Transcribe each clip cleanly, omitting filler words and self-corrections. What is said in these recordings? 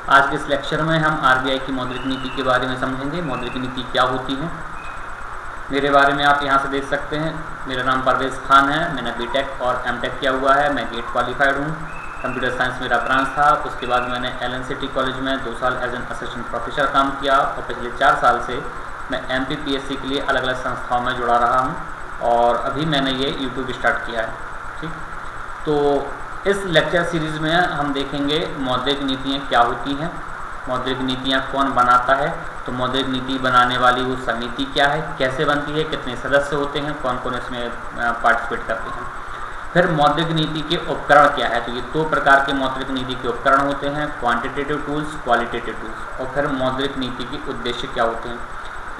आज के इस लेक्चर में हम आरबीआई की मौद्रिक नीति के बारे में समझेंगे। मौद्रिक नीति क्या होती है, मेरे बारे में आप यहाँ से देख सकते हैं। मेरा नाम परवेज़ खान है, मैंने बीटेक और एमटेक किया हुआ है, मैं गेट क्वालिफाइड हूँ। कंप्यूटर साइंस मेरा ब्रांच था। उसके बाद मैंने एलएनसीटी कॉलेज में 2 साल एज एन असिस्टेंट प्रोफेसर काम किया और पिछले 4 साल से मैं एमपीपीएससी के लिए अलग अलग संस्थाओं में जुड़ा रहा हूँ और अभी मैंने ये यूट्यूब स्टार्ट किया है। ठीक, तो इस लेक्चर सीरीज़ में हम देखेंगे मौद्रिक नीतियाँ क्या होती हैं, मौद्रिक नीतियाँ कौन बनाता है, तो मौद्रिक नीति बनाने वाली वो समिति क्या है, कैसे बनती है, कितने सदस्य होते हैं, कौन कौन इसमें पार्टिसिपेट करते हैं। फिर मौद्रिक नीति के उपकरण क्या है, तो ये 2 प्रकार के मौद्रिक नीति के उपकरण होते हैं, क्वांटिटेटिव टूल्स, क्वालिटेटिव टूल्स। और फिर मौद्रिक नीति के उद्देश्य क्या होते हैं।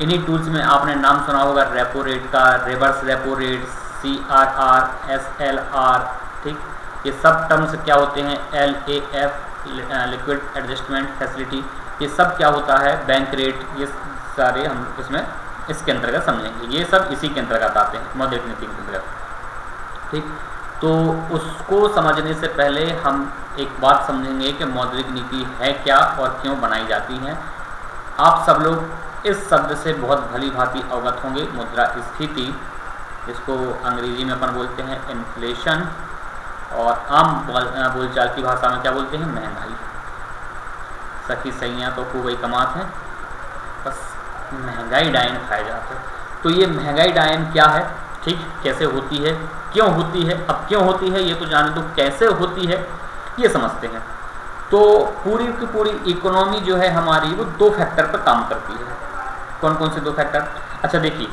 इन्हीं टूल्स में आपने नाम सुना होगा रेपो रेट का, reverse repo rate, CRR, SLR। ठीक, ये सब टर्म्स क्या होते हैं, LAF, लिक्विड एडजस्टमेंट फैसिलिटी, ये सब क्या होता है, बैंक रेट, ये सारे हम इसमें इसके अंतर्गत समझेंगे। ये सब इसी के अंतर्गत आते हैं, मौद्रिक नीति के अंतर्गत। ठीक, तो उसको समझने से पहले हम एक बात समझेंगे कि मौद्रिक नीति है क्या और क्यों बनाई जाती है। आप सब लोग इस शब्द से बहुत भली भांति अवगत होंगे, मुद्रास्फीति, जिसको अंग्रेजी में अपन बोलते हैं इन्फ्लेशन, और आम बोलचाल की भाषा में क्या बोलते हैं, महंगाई। सखी सैयाँ तो खूब ही कमात हैं, बस महंगाई डायन खाए जाते हैं। तो ये महंगाई डायन क्या है, ठीक, कैसे होती है, क्यों होती है। अब क्यों होती है ये तो जाने दो, कैसे होती है ये समझते हैं। तो पूरी की पूरी इकोनॉमी जो है हमारी, वो 2 फैक्टर पर काम करती है। कौन कौन से 2 फैक्टर। अच्छा देखिए,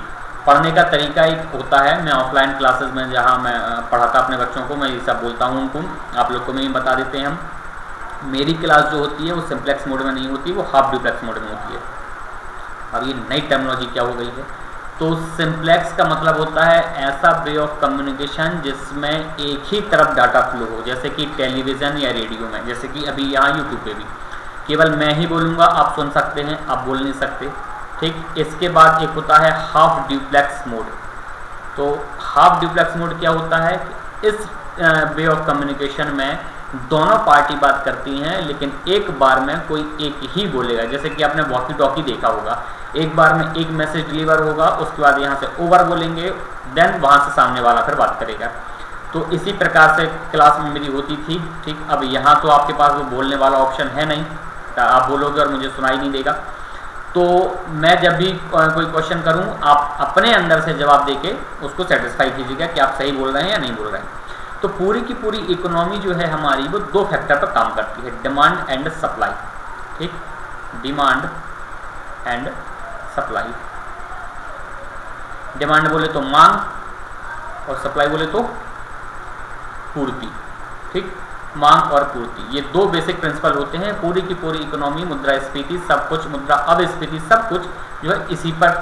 पढ़ने का तरीका एक होता है, मैं ऑफलाइन क्लासेस में जहाँ मैं पढ़ाता अपने बच्चों को, मैं ये सब बोलता हूँ उनको, आप लोग को मैं बता देते हैं हम। मेरी क्लास जो होती है वो सिंप्लेक्स मोड में नहीं होती, वो हाफ डुप्लेक्स मोड में होती है। अब ये नई टर्मिनोलॉजी क्या हो गई है, तो सिंप्लेक्स का मतलब होता है ऐसा वे ऑफ कम्युनिकेशन जिसमें एक ही तरफ डाटा फ्लो हो, जैसे कि टेलीविज़न या रेडियो में, जैसे कि अभी यहाँ यूट्यूब पे भी केवल मैं ही बोलूँगा, आप सुन सकते हैं, आप बोल नहीं सकते। ठीक, इसके बाद एक होता है हाफ डुप्लेक्स मोड। तो हाफ डुप्लेक्स मोड क्या होता है, इस वे ऑफ कम्युनिकेशन में दोनों पार्टी बात करती हैं लेकिन एक बार में कोई एक ही बोलेगा। जैसे कि आपने वॉकी टॉकी देखा होगा, एक बार में एक मैसेज डिलीवर होगा, उसके बाद यहाँ से ओवर बोलेंगे, देन वहाँ से सामने वाला फिर बात करेगा। तो इसी प्रकार से क्लास में मेरी होती थी। ठीक, अब यहाँ तो आपके पास वो बोलने वाला ऑप्शन है नहीं, तो आप बोलोगे और मुझे सुनाई नहीं देगा। तो मैं जब भी कोई क्वेश्चन करूं, आप अपने अंदर से जवाब देके उसको सेटिस्फाई कीजिएगा कि आप सही बोल रहे हैं या नहीं बोल रहे हैं। तो पूरी की पूरी इकोनॉमी जो है हमारी, वो 2 फैक्टर पर काम करती है, डिमांड एंड सप्लाई। ठीक, डिमांड एंड सप्लाई। डिमांड बोले तो मांग और सप्लाई बोले तो पूर्ति। ठीक, मांग और पूर्ति, ये 2 बेसिक प्रिंसिपल होते हैं। पूरी की पूरी इकोनॉमी, मुद्रास्फीति, सब कुछ, मुद्रा अपस्फीति, सब कुछ जो है इसी पर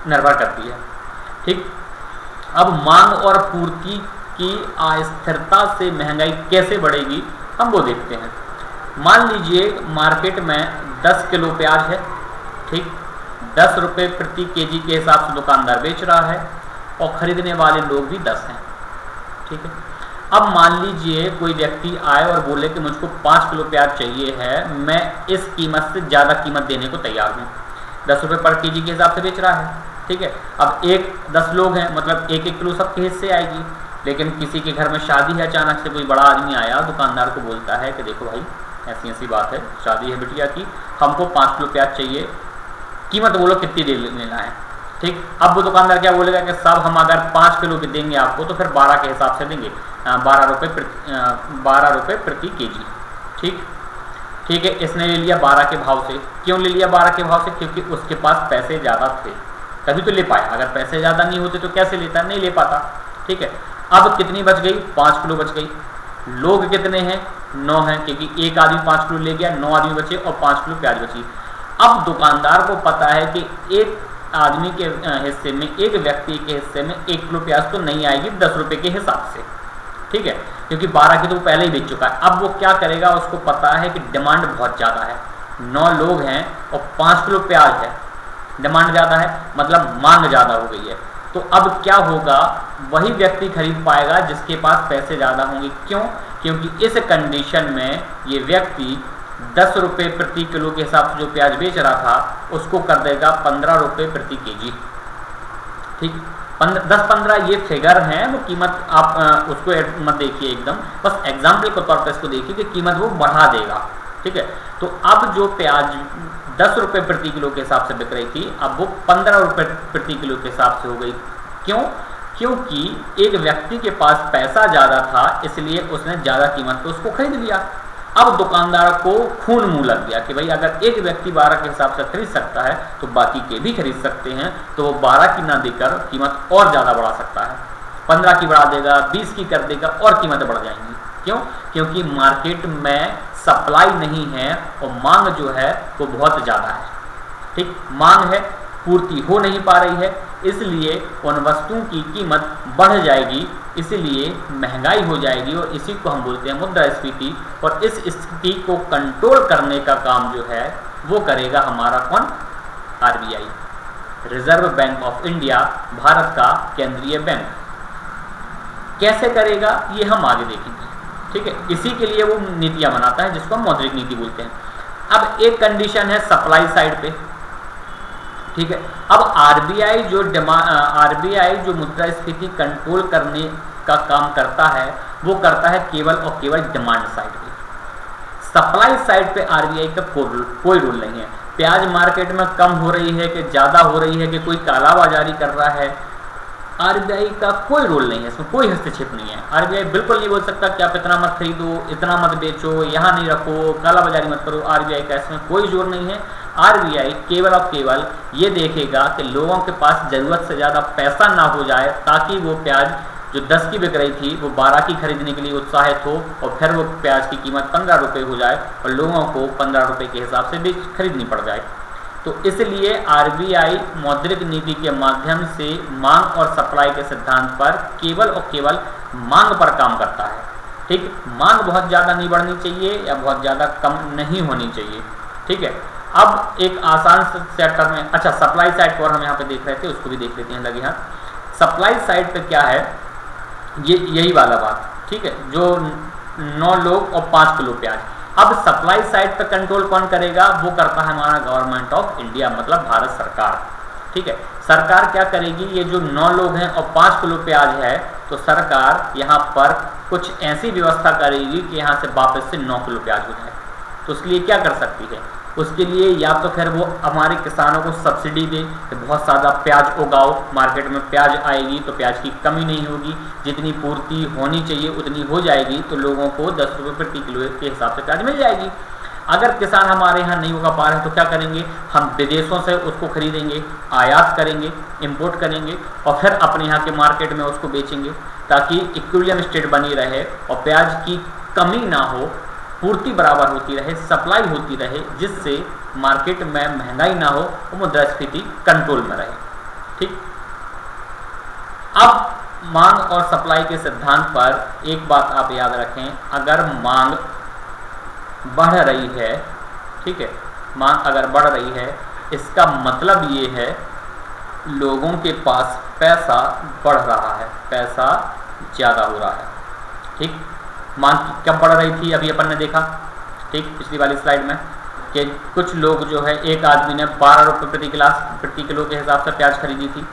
निर्भर करती है। ठीक, अब मांग और पूर्ति की अस्थिरता से महंगाई कैसे बढ़ेगी, हम वो देखते हैं। मान लीजिए मार्केट में 10 किलो प्याज है। ठीक, 10 रुपये प्रति केजी के हिसाब से दुकानदार बेच रहा है और खरीदने वाले लोग भी 10 हैं। ठीक है, अब मान लीजिए कोई व्यक्ति आए और बोले कि मुझको 5 किलो प्याज चाहिए है, मैं इस कीमत से ज़्यादा कीमत देने को तैयार हूँ। 10 रुपये पर केजी के हिसाब से बेच रहा है। ठीक है, अब 10 लोग हैं, मतलब 1-1 किलो सबके हिस्से आएगी। लेकिन किसी के घर में शादी है, अचानक से कोई बड़ा आदमी आया, दुकानदार को बोलता है कि देखो भाई, ऐसी ऐसी बात है, शादी है बिटिया की, हमको 5 किलो प्याज चाहिए, कीमत बोलो कितनी दे लेना है। ठीक, अब वो दुकानदार क्या बोलेगा कि साहब हम अगर 5 किलो के देंगे आपको तो फिर 12 के हिसाब से देंगे, 12 रुपये प्रति केजी। ठीक है, इसने ले लिया 12 के भाव से। क्यों ले लिया 12 के भाव से, क्योंकि उसके पास पैसे ज़्यादा थे, तभी तो ले पाया। अगर पैसे ज़्यादा नहीं होते तो कैसे लेता, नहीं ले पाता। ठीक है, अब कितनी बच गई, 5 किलो बच गई। लोग कितने हैं, 9 हैं, क्योंकि एक आदमी 5 किलो ले गया, 9 आदमी बचे और 5 किलो प्याज बची। अब दुकानदार को पता है कि एक आदमी के हिस्से में, एक व्यक्ति के हिस्से में 1 किलो प्याज तो नहीं आएगी 10 रुपये के हिसाब से। ठीक है, क्योंकि 12 की तो वो पहले ही बेच चुका है। अब वो क्या करेगा, उसको पता है कि डिमांड बहुत ज़्यादा है, 9 लोग हैं और 5 किलो प्याज है, डिमांड ज़्यादा है, मतलब मांग ज़्यादा हो गई है। तो अब क्या होगा, वही व्यक्ति खरीद पाएगा जिसके पास पैसे ज़्यादा होंगे। क्यों, क्योंकि इस कंडीशन में ये व्यक्ति 10 रुपये प्रति किलो के हिसाब से जो प्याज बेच रहा था उसको कर देगा 15 रुपये प्रति केजी। ठीक, 10-15 ये फिगर हैं, वो कीमत आप उसको मत देखिए एकदम, बस एग्जाम्पल के तौर पर इसको देखिए कि कीमत वो बढ़ा देगा। ठीक है, तो अब जो प्याज 10 रुपये प्रति किलो के हिसाब से बिक रही थी, अब वो 15 रुपये प्रति किलो के हिसाब से हो गई। क्यों? क्योंकि एक व्यक्ति के पास पैसा ज़्यादा था, इसलिए उसने ज़्यादा कीमत पे उसको खरीद लिया। अब दुकानदार को खून मुंह लग गया कि भाई अगर एक व्यक्ति 12 के हिसाब से खरीद सकता है तो बाकी के भी खरीद सकते हैं, तो वो 12 की ना देकर कीमत और ज़्यादा बढ़ा सकता है, 15 की बढ़ा देगा, 20 की कर देगा और कीमतें बढ़ जाएंगी। क्यों? क्योंकि मार्केट में सप्लाई नहीं है और मांग जो है वो बहुत ज़्यादा है। ठीक, मांग है, पूर्ति हो नहीं पा रही है, इसलिए उन वस्तुओं की कीमत बढ़ जाएगी, इसलिए महंगाई हो जाएगी और इसी को हम बोलते हैं मुद्रास्फीति। और इस स्थिति को कंट्रोल करने का काम जो है वो करेगा हमारा कौन? RBI, reserve bank of India, Bharat का केंद्रीय बैंक। कैसे करेगा ये हम आगे देखेंगे। ठीक है, इसी के लिए वो नीतियां बनाता है जिसको हम मौद्रिक नीति बोलते हैं। अब एक कंडीशन है सप्लाई साइड पे। ठीक है, अब आरबीआई जो मुद्रास्फीति कंट्रोल करने का काम करता है वो करता है केवल और केवल डिमांड साइड पे। सप्लाई साइड पे आरबीआई का कोई रोल नहीं है। प्याज मार्केट में कम हो रही है कि ज़्यादा हो रही है कि कोई कालाबाजारी कर रहा है, आरबीआई का कोई रोल नहीं है, इसमें कोई हस्तक्षेप नहीं है। आरबीआई बिल्कुल नहीं बोल सकता कि आप इतना मत खरीदो, इतना मत बेचो, यहाँ नहीं रखो, कालाबाजारी मत करो। आरबीआई का इसमें कोई जोर नहीं है। आरबीआई केवल और केवल ये देखेगा कि लोगों के पास ज़रूरत से ज़्यादा पैसा ना हो जाए, ताकि वो प्याज जो 10 की बिक रही थी वो 12 की खरीदने के लिए उत्साहित हो और फिर वो प्याज की कीमत 15 रुपये हो जाए और लोगों को 15 रुपये के हिसाब से खरीदनी पड़ जाए। तो इसलिए आरबीआई मौद्रिक नीति के माध्यम से मांग और सप्लाई के सिद्धांत पर केवल और केवल मांग पर काम करता है। ठीक, मांग बहुत ज़्यादा नहीं बढ़नी चाहिए या बहुत ज़्यादा कम नहीं होनी चाहिए। ठीक है, अब एक आसान सेक्टर में, अच्छा सप्लाई साइड पर हम यहाँ पे देख रहे थे, उसको भी देख लेते हैं लगे हाथ। सप्लाई साइड पे क्या है, ये यही वाला बात। ठीक है, जो 9 लोग और 5 किलो प्याज। अब सप्लाई साइड पे कंट्रोल कौन करेगा? वो करता है हमारा गवर्नमेंट ऑफ इंडिया, मतलब भारत सरकार। ठीक है, सरकार क्या करेगी? ये जो 9 लोग हैं और 5 किलो प्याज है, तो सरकार यहाँ पर कुछ ऐसी व्यवस्था करेगी कि यहाँ से वापस से 9 किलो प्याज हो जाए। तो उसके लिए क्या कर सकती है? उसके लिए या तो फिर वो हमारे किसानों को सब्सिडी दे कि बहुत ज़्यादा प्याज उगाओ, मार्केट में प्याज आएगी तो प्याज की कमी नहीं होगी, जितनी पूर्ति होनी चाहिए उतनी हो जाएगी, तो लोगों को 10 रुपये प्रति किलो के हिसाब से प्याज मिल जाएगी। अगर किसान हमारे यहाँ नहीं उगा पा रहे हैं तो क्या करेंगे? हम विदेशों से उसको खरीदेंगे, आयात करेंगे, इंपोर्ट करेंगे और फिर अपने यहाँ के मार्केट में उसको बेचेंगे, ताकि इक्विलिब्रियम स्टेट बनी रहे और प्याज की कमी ना हो, पूर्ति बराबर होती रहे, सप्लाई होती रहे, जिससे मार्केट में महंगाई ना हो और मुद्रास्फीति कंट्रोल में रहे। ठीक, अब मांग और सप्लाई के सिद्धांत पर एक बात आप याद रखें, अगर मांग बढ़ रही है, ठीक है, मांग अगर बढ़ रही है, इसका मतलब ये है लोगों के पास पैसा बढ़ रहा है, पैसा ज़्यादा हो रहा है। ठीक, मांग कब बढ़ रही थी? अभी अपन ने देखा, ठीक, पिछली वाली स्लाइड में, कि कुछ लोग जो है, एक आदमी ने 12 रुपये प्रति किलो के हिसाब से प्याज खरीदी थी।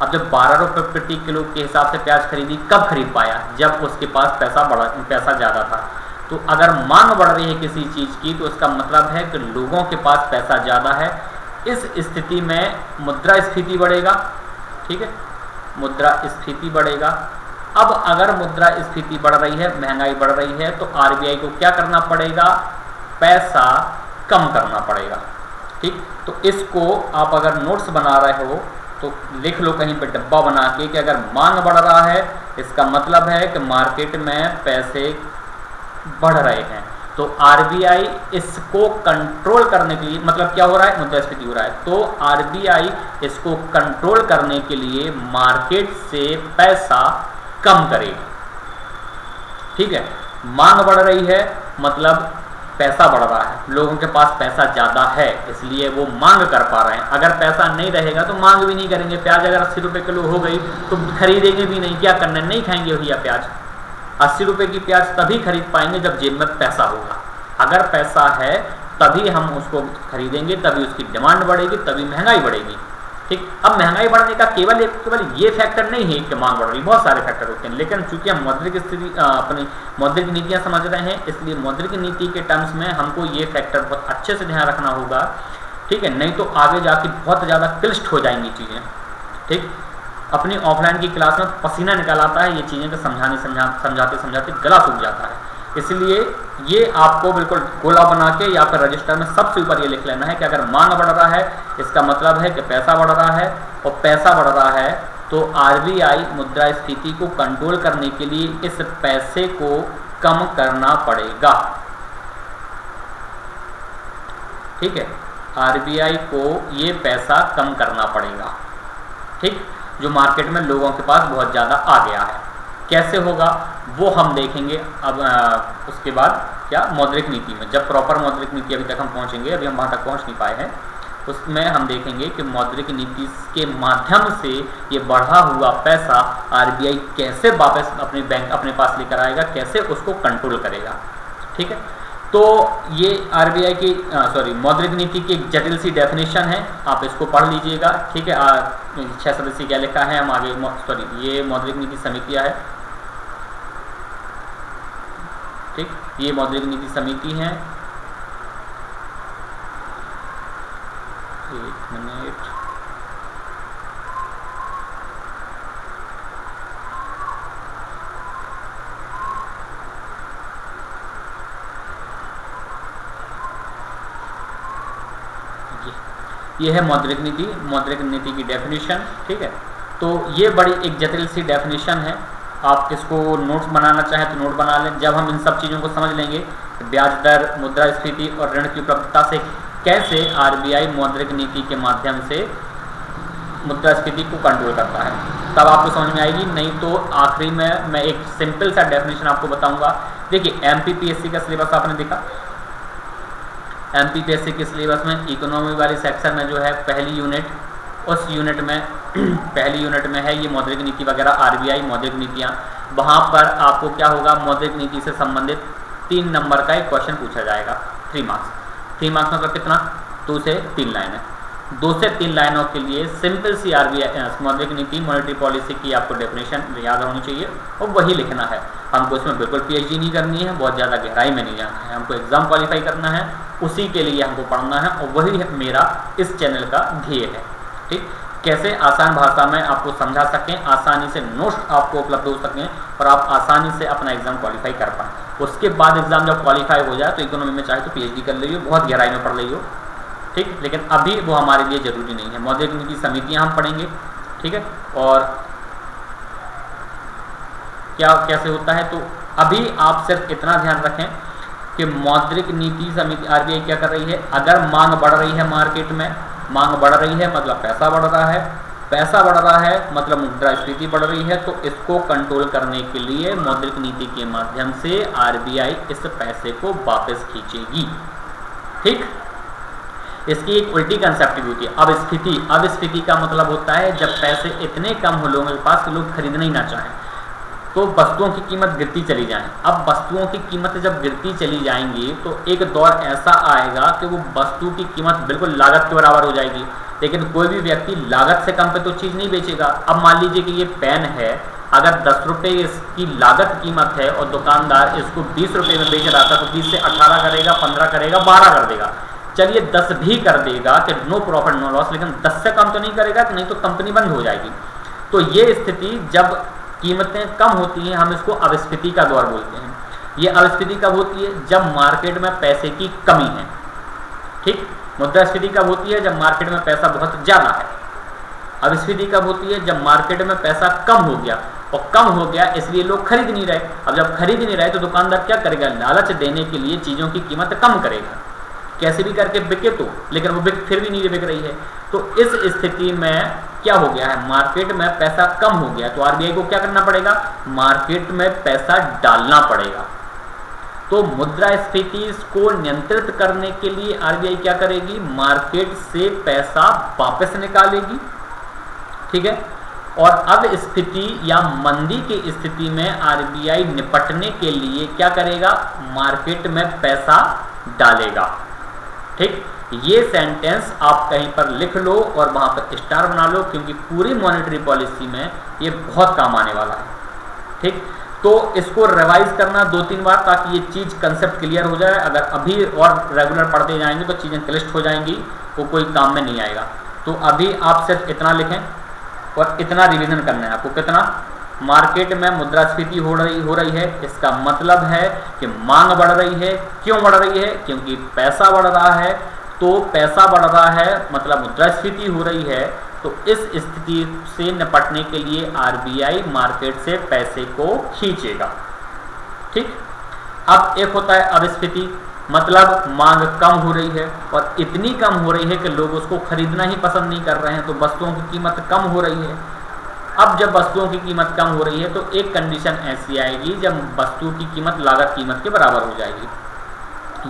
अब जब 12 रुपये प्रति किलो के हिसाब से प्याज खरीदी, कब खरीद पाया? जब उसके पास पैसा ज़्यादा था। तो अगर मांग बढ़ रही है किसी चीज़ की, तो इसका मतलब है कि लोगों के पास पैसा ज़्यादा है। इस स्थिति में मुद्रास्फीति बढ़ेगा। ठीक है, मुद्रास्फीति बढ़ेगा। अब अगर मुद्रास्फीति बढ़ रही है, महंगाई बढ़ रही है, तो आरबीआई को क्या करना पड़ेगा? पैसा कम करना पड़ेगा। ठीक, तो इसको आप अगर नोट्स बना रहे हो तो लिख लो कहीं पे डब्बा बना के कि अगर मांग बढ़ रहा है, इसका मतलब है कि मार्केट में पैसे बढ़ रहे हैं। तो आरबीआई इसको कंट्रोल करने के लिए, मतलब क्या हो रहा है? मुद्रास्फीति हो रहा है, तो आरबीआई इसको कंट्रोल करने के लिए मार्केट से पैसा कम करेगा। ठीक है, मांग बढ़ रही है मतलब पैसा बढ़ रहा है, लोगों के पास पैसा ज़्यादा है, इसलिए वो मांग कर पा रहे हैं। अगर पैसा नहीं रहेगा तो मांग भी नहीं करेंगे। प्याज अगर 80 रुपये किलो हो गई तो खरीदेंगे भी नहीं, क्या करना, नहीं खाएंगे भैया प्याज। 80 रुपये की प्याज तभी खरीद पाएंगे जब जेब में पैसा होगा। अगर पैसा है तभी हम उसको खरीदेंगे, तभी उसकी डिमांड बढ़ेगी, तभी महंगाई बढ़ेगी। ठीक, अब महंगाई बढ़ने का केवल ये फैक्टर नहीं है कि मांग बढ़ रही, बहुत सारे फैक्टर होते हैं, लेकिन चूंकि हम मौद्रिक स्थिति अपनी मौद्रिक नीतियां समझ रहे हैं, इसलिए मौद्रिक नीति के टर्म्स में हमको ये फैक्टर बहुत अच्छे से ध्यान रखना होगा। ठीक है, नहीं तो आगे जाके बहुत ज़्यादा क्लिष्ट हो जाएंगी चीज़ें। ठीक, अपनी ऑफलाइन की क्लास में पसीना निकल आता है ये चीज़ें को समझाते समझाते गला सूख जाता है। इसलिए ये आपको बिल्कुल गोला बना के या फिर रजिस्टर में सबसे ऊपर ये लिख लेना है कि अगर मांग बढ़ रहा है इसका मतलब है कि पैसा बढ़ रहा है, और पैसा बढ़ रहा है तो आरबीआई मुद्रास्फीति को कंट्रोल करने के लिए इस पैसे को कम करना पड़ेगा। ठीक है, आरबीआई को ये पैसा कम करना पड़ेगा। ठीक, जो मार्केट में लोगों के पास बहुत ज़्यादा आ गया है। कैसे होगा वो हम देखेंगे अब उसके बाद क्या मौद्रिक नीति में, जब प्रॉपर मौद्रिक नीति अभी तक हम पहुंचेंगे, अभी हम वहां तक पहुंच नहीं पाए हैं, उसमें हम देखेंगे कि मौद्रिक नीति के माध्यम से ये बढ़ा हुआ पैसा आरबीआई कैसे वापस अपने पास लेकर आएगा, कैसे उसको कंट्रोल करेगा। ठीक है, तो ये आरबीआई की मौद्रिक नीति की एक जटिल सी डेफिनेशन है, आप इसको पढ़ लीजिएगा। ठीक है, 6 सदस्यीय क्या लिखा है, हम आगे ये मौद्रिक नीति समितियां है। ठीक, ये मौद्रिक नीति समिति है। एक मिनट, ये है मौद्रिक नीति की डेफिनेशन। ठीक है, तो ये बड़ी एक जटिल सी डेफिनेशन है, आप इसको नोट्स बनाना चाहें तो नोट बना लें। जब हम इन सब चीज़ों को समझ लेंगे, ब्याज दर, मुद्रास्फीति और ऋण की उपलब्धता से कैसे आरबीआई मौद्रिक नीति के माध्यम से मुद्रास्फीति को कंट्रोल करता है, तब आपको समझ में आएगी। नहीं तो आखिरी में मैं एक सिंपल सा डेफिनेशन आपको बताऊंगा। देखिए, एमपीपीएससी का सिलेबस आपने देखा, एमपीपीएससी के सिलेबस में इकोनॉमी वाले सेक्शन में जो है पहली यूनिट, उस यूनिट में पहली यूनिट में है ये मौद्रिक नीति वगैरह, आरबीआई मौद्रिक नीतियाँ। वहाँ पर आपको क्या होगा, मौद्रिक नीति से संबंधित 3 नंबर का एक क्वेश्चन पूछा जाएगा, 3 मार्क्स। 3 मार्क्स मतलब कितना, 2 से 3 लाइनें। 2 से 3 लाइनों के लिए सिंपल सी आरबीआई मौद्रिक नीति, मॉनेटरी पॉलिसी की आपको डेफिनेशन याद होनी चाहिए और वही लिखना है। हमको इसमें बिल्कुल पीएचडी नहीं करनी है, बहुत ज़्यादा गहराई में नहीं जाना है, हमको एग्जाम क्वालिफाई करना है, उसी के लिए हमको पढ़ना है, और वही मेरा इस चैनल का ध्येय है। ठीक, कैसे आसान भाषा में आपको समझा सकें, आसानी से नोट्स आपको उपलब्ध हो सकें और आप आसानी से अपना एग्जाम क्वालिफाई कर पाएँ। उसके बाद एग्जाम जब क्वालिफाई हो जाए तो इकोनॉमी में चाहे तो पीएचडी कर लीजिए, बहुत गहराई में पढ़ लीजिए। ठीक, लेकिन अभी वो हमारे लिए जरूरी नहीं है। मौद्रिक नीति समितियां हम पढ़ेंगे। ठीक है, और क्या कैसे होता है, तो अभी आप सिर्फ इतना ध्यान रखें कि मौद्रिक नीति समिति आरबीआई क्या कर रही है, अगर मांग बढ़ रही है मार्केट में, मांग बढ़ रही है मतलब पैसा बढ़ रहा है, पैसा बढ़ रहा है मतलब मुद्रास्फीति बढ़ रही है, तो इसको कंट्रोल करने के लिए मौद्रिक नीति के माध्यम से आरबीआई इस पैसे को वापस खींचेगी। ठीक, इसकी एक उल्टी कंसेप्ट भी होती है, अब स्फीति का मतलब होता है जब पैसे इतने कम हो लोगों के पास कि लोग खरीदना ही ना चाहें, तो वस्तुओं की कीमत गिरती चली जाए। अब वस्तुओं की कीमत जब गिरती चली जाएंगी तो एक दौर ऐसा आएगा कि वो वस्तु की कीमत बिल्कुल लागत के बराबर हो जाएगी, लेकिन कोई भी व्यक्ति लागत से कम पे तो चीज़ नहीं बेचेगा। अब मान लीजिए कि ये पेन है, अगर 10 रुपये इसकी लागत कीमत है और दुकानदार इसको 20 रुपये में बेच रहा था, तो 20 से 18 करेगा, 15 करेगा, 12 कर देगा, चलिए 10 भी कर देगा कि नो प्रॉफिट नो लॉस, लेकिन 10 से कम तो नहीं करेगा कि नहीं तो कंपनी बंद हो जाएगी। तो ये स्थिति जब कीमतें कम होती हैं, हम इसको अपस्फीति का दौर बोलते हैं। ये अपस्फीति कब होती है, जब मार्केट में पैसे की कमी है। ठीक, मुद्रास्फीति कब होती है, जब मार्केट में पैसा बहुत ज़्यादा है। अपस्फीति कब होती है, जब मार्केट में पैसा कम हो गया, और कम हो गया इसलिए लोग खरीद नहीं रहे। अब जब खरीद नहीं रहे तो दुकानदार क्या करेगा, लालच देने के लिए चीज़ों की कीमत कम करेगा, कैसे भी करके बिके तो, लेकिन वो फिर भी नहीं बिक रही है। तो इस स्थिति में क्या हो गया है, मार्केट में पैसा कम हो गया, तो आरबीआई को क्या करना पड़ेगा, मार्केट में पैसा डालना पड़ेगा। तो मुद्रास्फीति को नियंत्रित करने के लिए आरबीआई क्या करेगी, मार्केट से पैसा वापस निकालेगी। ठीक है, और अब स्थिति या मंदी की स्थिति में आरबीआई निपटने के लिए क्या करेगा, मार्केट में पैसा डालेगा। ठीक, ये सेंटेंस आप कहीं पर लिख लो और वहां पर स्टार बना लो, क्योंकि पूरी मॉनेटरी पॉलिसी में ये बहुत काम आने वाला है। ठीक, तो इसको रिवाइज करना 2-3 बार ताकि ये चीज़ कंसेप्ट क्लियर हो जाए। अगर अभी और रेगुलर पढ़ते जाएंगे तो चीज़ें क्लिष्ट हो जाएंगी, वो कोई काम में नहीं आएगा। तो अभी आप सिर्फ इतना लिखें और इतना रिवीजन करना है आपको। कितना? मार्केट में मुद्रास्फीति हो रही है, इसका मतलब है कि मांग बढ़ रही है। क्यों बढ़ रही है? क्योंकि पैसा बढ़ रहा है। तो पैसा बढ़ रहा है मतलब मुद्रास्फीति हो रही है। तो इस स्थिति से निपटने के लिए आरबीआई मार्केट से पैसे को खींचेगा। ठीक, अब एक होता है अपस्फीति, मतलब मांग कम हो रही है और इतनी कम हो रही है कि लोग उसको खरीदना ही पसंद नहीं कर रहे हैं, तो वस्तुओं की कीमत कम हो रही है। अब जब वस्तुओं की कीमत कम हो रही है तो एक कंडीशन ऐसी आएगी जब वस्तु की कीमत लागत कीमत के बराबर हो जाएगी।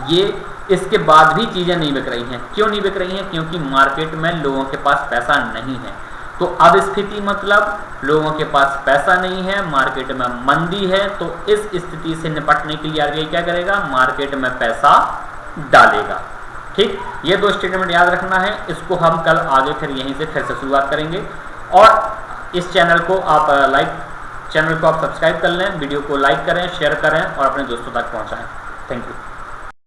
ये इसके बाद भी चीज़ें नहीं बिक रही हैं। क्यों नहीं बिक रही हैं? क्योंकि मार्केट में लोगों के पास पैसा नहीं है। तो अब स्थिति मतलब लोगों के पास पैसा नहीं है, मार्केट में मंदी है। तो इस स्थिति से निपटने के लिए आरबीआई क्या करेगा? मार्केट में पैसा डालेगा। ठीक, ये 2 स्टेटमेंट याद रखना है। इसको हम कल आगे फिर यहीं से फिर से शुरुआत करेंगे। और इस चैनल को आप सब्सक्राइब कर लें, वीडियो को लाइक करें, शेयर करें और अपने दोस्तों तक पहुँचाएँ। Thank you.